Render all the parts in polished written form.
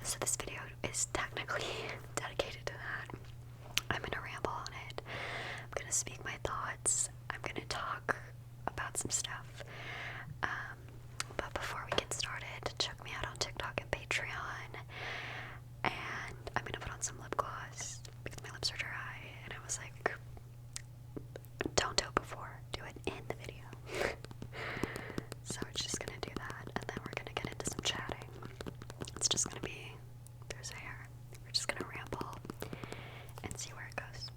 So this video is technically dedicated to that. I'm gonna ramble on it. I'm gonna speak my thoughts. I'm gonna talk about some stuff. But before we get started, check me out on TikTok and Patreon. And I'm gonna put on some lip gloss because my lips are dry. And I was like, don't do it before, do it in the video. So we're just gonna do that, and then we're gonna get into some chatting. It's just gonna be, there's hair. We're just gonna ramble and see where it goes.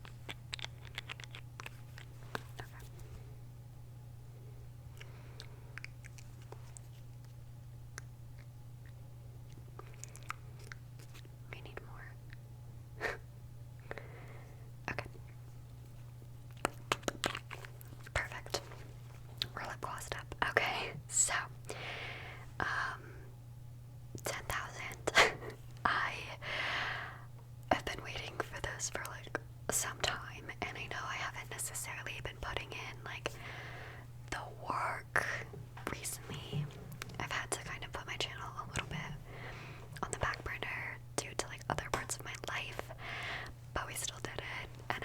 Okay. We need more. Okay. Perfect. We're lip glossed up. Okay, so 10,000. I have been waiting for this for like some time, and I know I haven't necessarily been putting in like the work recently. I've had to kind of put my channel a little bit on the back burner due to like other parts of my life, but we still did it, and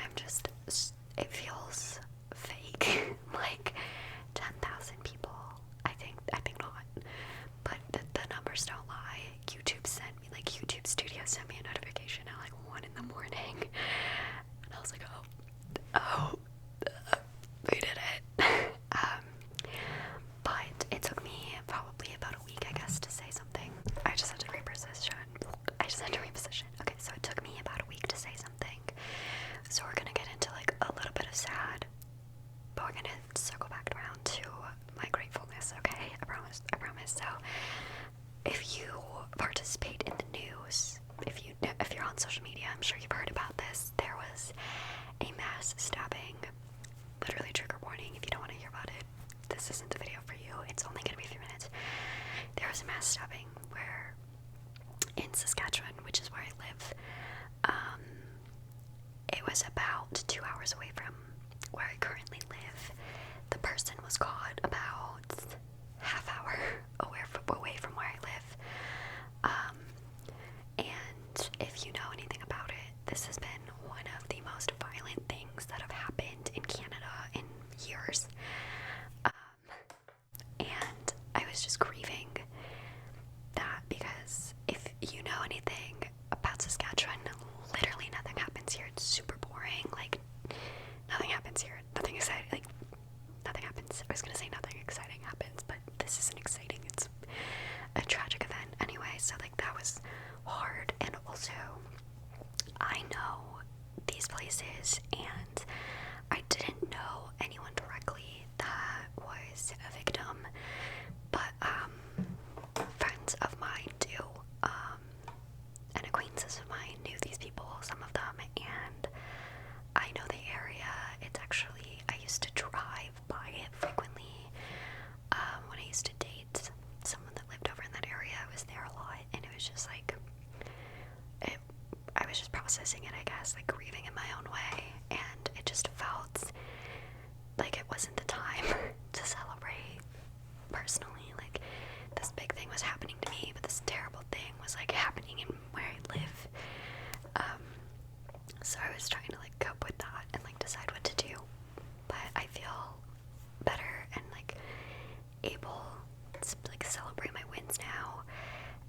it feels fake. Like 10,000 people. I think not. But the numbers don't lie. YouTube Studio sent me a notification at like 1 in the morning. And I was like, we did it. But it took me probably about a week, I guess, to say something. I just had to reposition. Okay, so it took me about a week to say something. So we're gonna get into like a little bit of sad, but we're gonna circle back around to my gratefulness, okay? I promise. So if you participate in the news, if you're on social media, I'm sure you've heard about this. There was a mass stabbing. Literally trigger warning if you don't want to hear about it. This isn't the video for you. It's only gonna be 3 minutes. There was a mass stabbing where in Saskatchewan, which is where I live, it was about 2 hours away from where I currently live. The person was caught about half hour away from where I live. And if you know anything about it, this has been one of the most violent things that have happened in Canada in years. And I was just grieving that, because if you know anything about Saskatchewan, literally nothing happens here. It's super boring. Like, nothing happens here. Nothing exciting. Like, nothing happens. I was gonna say nothing exciting happens, but this isn't exciting. It's a tragic event. Anyway, so like that was hard. And also, I know these places, and I didn't know anyone directly that was a victim, but friends of mine do, and acquaintances of mine knew these people, some of them, and I know the area. It's actually, I used to drive by it frequently. When I used to date someone that lived over in that area, I was there a lot, and it was just like, I was just processing it, I guess, like grieving in my own way, and it just felt like it wasn't the time to celebrate personally. Like, this big thing was happening to me, but this terrible thing was like happening in where I live. So I was trying to like cope with that and like decide what to do, but I feel better and like able to like celebrate my wins now.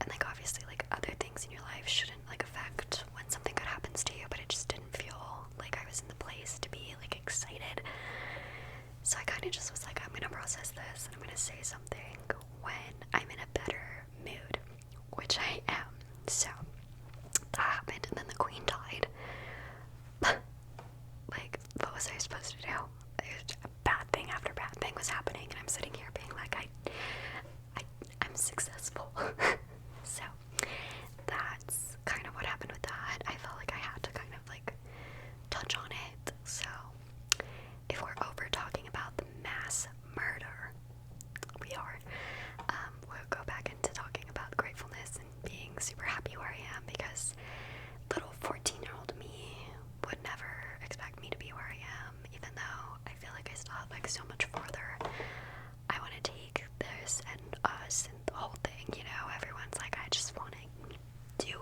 And like obviously like other things in your life shouldn't like affect when something good happens to you, but it just didn't feel like I was in the place to be like excited. So I kind of just was like, I'm gonna process this and I'm gonna say something when I'm in a better mood, which I am. So that happened, and then the queen died. Like, what was I supposed to do? A bad thing after bad thing was happening, and I'm sitting here being like, I'm successful. So that's kind of what happened with that. I felt like I had to kind of like touch on it. So if we're over talking about the mass murder, we are, we'll go back into talking about gratefulness and being super happy where I am, because little 14-year-old me would never expect me to be where I am, even though I feel like I still have like so much further I want to take this and us and the whole thing, you know. Everyone's like, I just want to do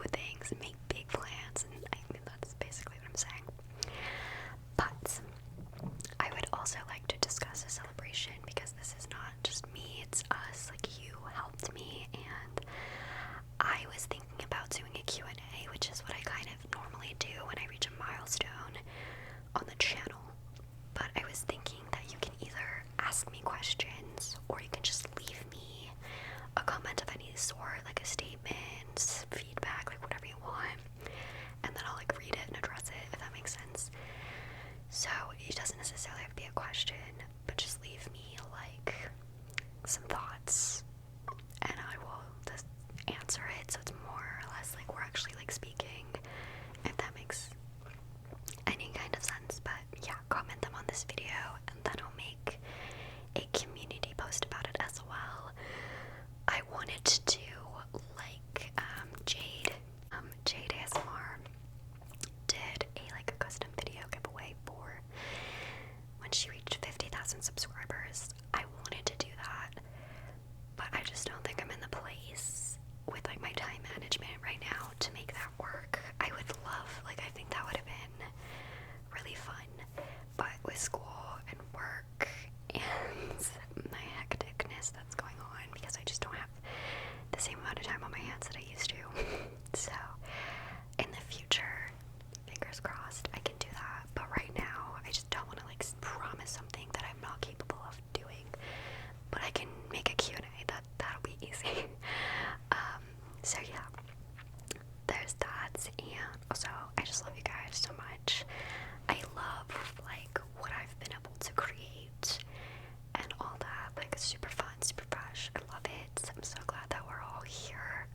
response, feedback, like whatever you want, and then I'll like read it and address it, if that makes sense. So it doesn't necessarily have to be a question, but just leave me like some thoughts and I will just answer it, so it's more or less like we're actually like speaking, if that makes any kind of sense. But yeah, comment them on this video and then I'll make a community post about it as well. I wanted to do like Jade ASMR did a custom video giveaway for when she reached 50,000 subscribers. I wanted to do that, but I just don't think I'm in the place with like my time management right now to make that work. I would love, like, I think that would have been really fun, but with school and work and my hecticness that's going on, because I just don't have the same amount of time on my hands that I used to. So in the future, fingers crossed, I can do that, but right now I just don't want to like promise something that I'm not capable of doing. But I can make a Q&A, that'll be easy. So yeah, there's that. And also, I just love you guys so much. I love like what I've been able to create and all that. Like, it's super fun, super fresh. I love it. I'm so glad that we're all here.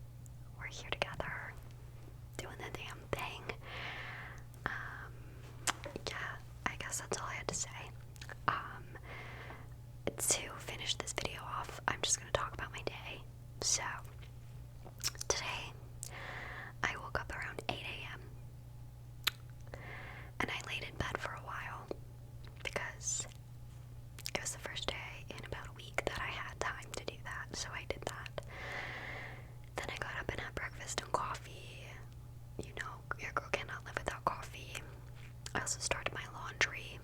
We're here together, doing the damn thing. Yeah, I guess that's all I had to say. To finish this video off, I'm just gonna talk about my day. So today I woke up around 8 a.m. and I laid in bed for a while because it was the first day in about a week that I had time to do that, so I did that. Then I got up and had breakfast and coffee. You know, your girl cannot live without coffee. I also started my laundry.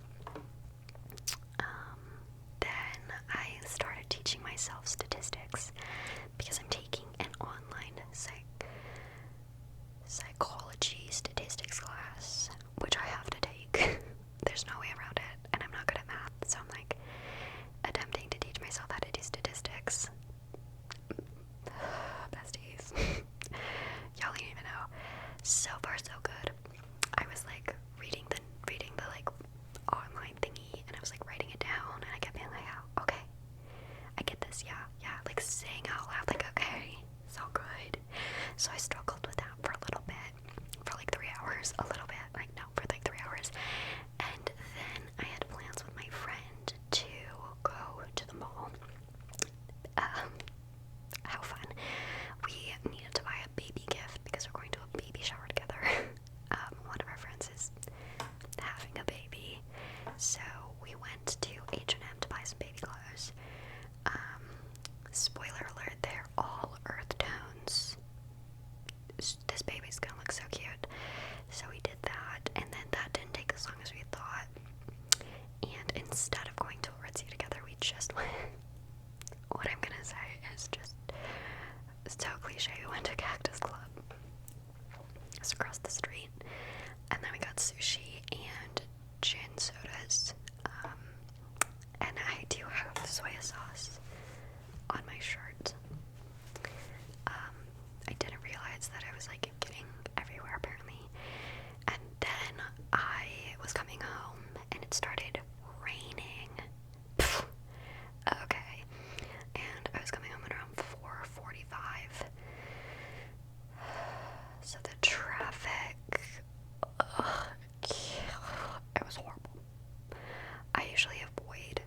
Then I started teaching myself statistics because I'm taking an online psychology statistics class, which I have to take. There's no way around it, and I'm not good at math, so I'm like attempting to teach myself how to do statistics. Besties. Y'all don't even know. So far so good. I was like reading the like online thingy, and I was like writing it down, and I kept being like, oh, okay, I get this, yeah, like saying out loud, like, okay, so good. So I struggled with that for a little bit, for like 3 hours, for like 3 hours, and then I had plans with my friend to go to the mall. How fun. We needed to buy a baby gift because we're going to a baby shower together. One of our friends is having a baby, so we went to H&M to buy some baby clothes. Spoiler alert, they're all earth tones. This baby's gonna look so cute. So we did that, and then that didn't take as long as we thought. And instead of going to Ritzy together, we just went. What I'm gonna say is just so cliche. We went to Cactus Club. It's across the street, and then we got sushi and gin sodas. And I do have soy sauce on my shirt. I didn't realize that I was like getting everywhere apparently. And then I was coming home and it started raining. Okay. And I was coming home at around 4:45. So the traffic, it was horrible. I usually avoid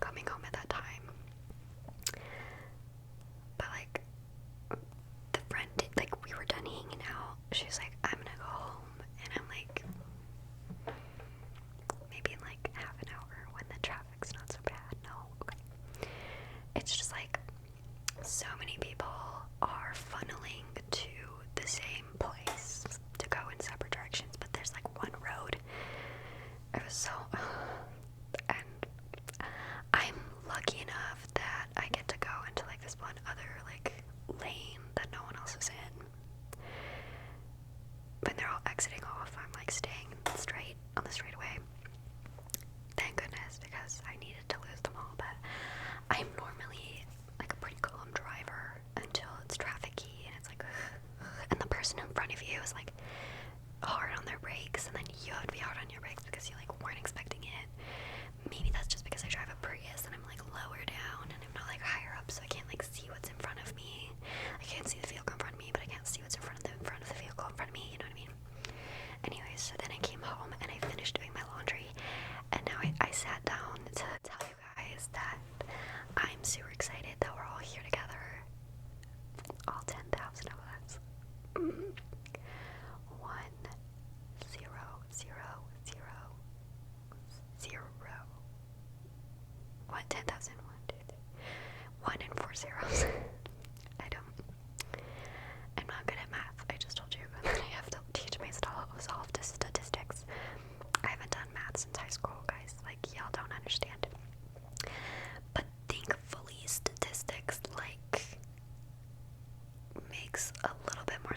coming home at that time. But like, the friend we were done hanging out. She was like, I'm gonna go home. And I'm like, maybe in like half an hour when the traffic's not so bad. No, okay. It's just like, so many people are funneling to the same place to go in separate directions, but there's like one road. It was so, and I'm lucky enough that I get to go into like this one other like lane that no one else is in. When they're all exiting off, I'm like staying straight on the straightaway. Thank goodness, because I needed to lose them all. But I'm normally like a pretty calm driver,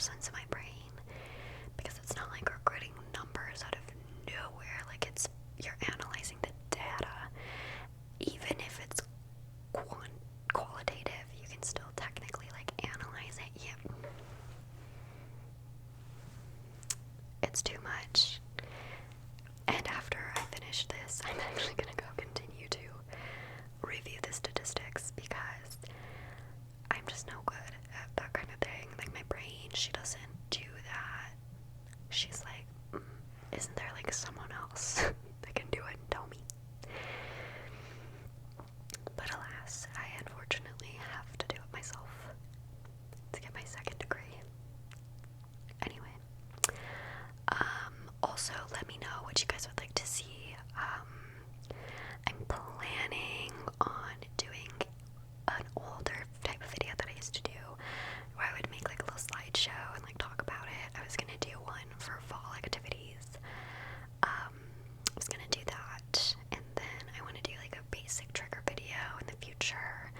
sense in my brain, because it's not like recording numbers out of nowhere. Like, it's, you're analyzing the data. Even if it's qualitative, you can still technically like analyze it. Yeah, it's too much. And after I finish this, I'm actually gonna go continue to review the statistics, because I'm just no good at that kind of thing. Like, my brain, she doesn't do that. She's like, isn't there like someone else that can do it and tell me? But alas, I unfortunately have to do it myself to get my second degree. Anyway, also let me know what you guys would like to see. I'm planning on doing an older type of video that I used to do, where I would make like a little slideshow and like talk about it. I was gonna do one for fall activities. I was gonna do that, and then I want to do like a basic trigger video in the future.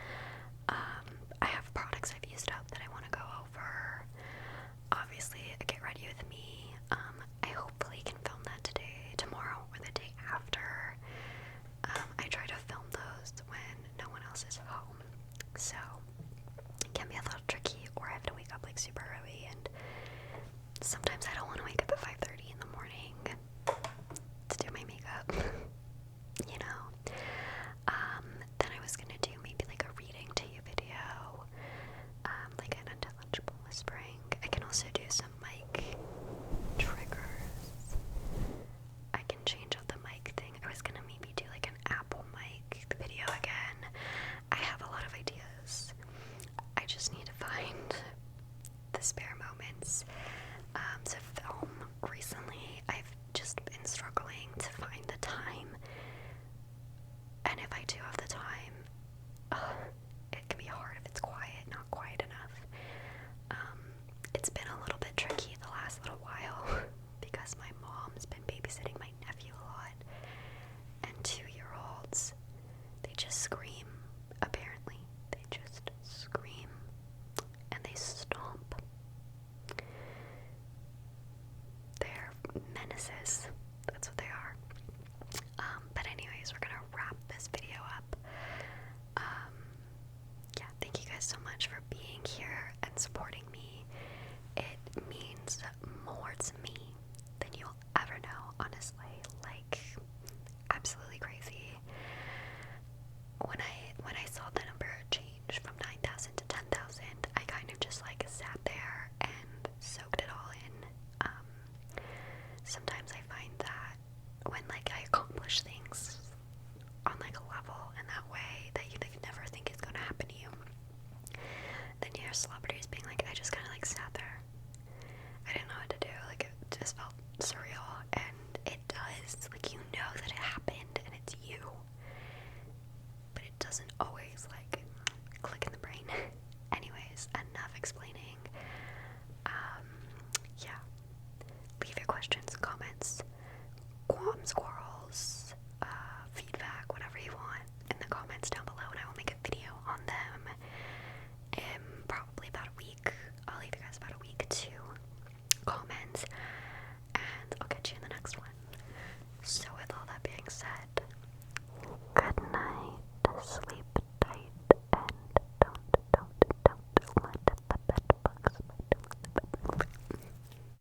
I have products I've used up that I want to go over. Obviously, a get ready with me. I hopefully can film that today, tomorrow, or the day after. I try to film those when no one else is home, so it can be a little tricky, or I have to wake up like super early, and sometimes I don't want to wake up at 5:30 in the morning to do my makeup, you know. Then I was gonna do maybe like a reading to you video, like an intelligible whispering. I can also do some mic triggers. I can change out the mic thing. I was gonna maybe do like an Apple mic video again. I have a lot of ideas. I just need to find the spare moments to film. Recently, I've just been struggling to find the time, and if I do have the time, it can be hard if it's quiet, not quiet enough. It's been a little bit tricky the last little while because my mom's been babysitting my nephew a lot, and 2-year-olds, they just scream, apparently. They just scream, and they stomp. They're menaces. That's what they are. But anyways, we're gonna wrap this video up. Yeah, thank you guys so much for being here and supporting me. It means more to me than you'll ever know, honestly. Like, absolutely crazy. When I saw the number change from 9,000 to 10,000, I kind of just like sat there and soaked it all in. Sometimes I find that when like I accomplish things on like a level in that way that you never think is gonna happen to you, then you're just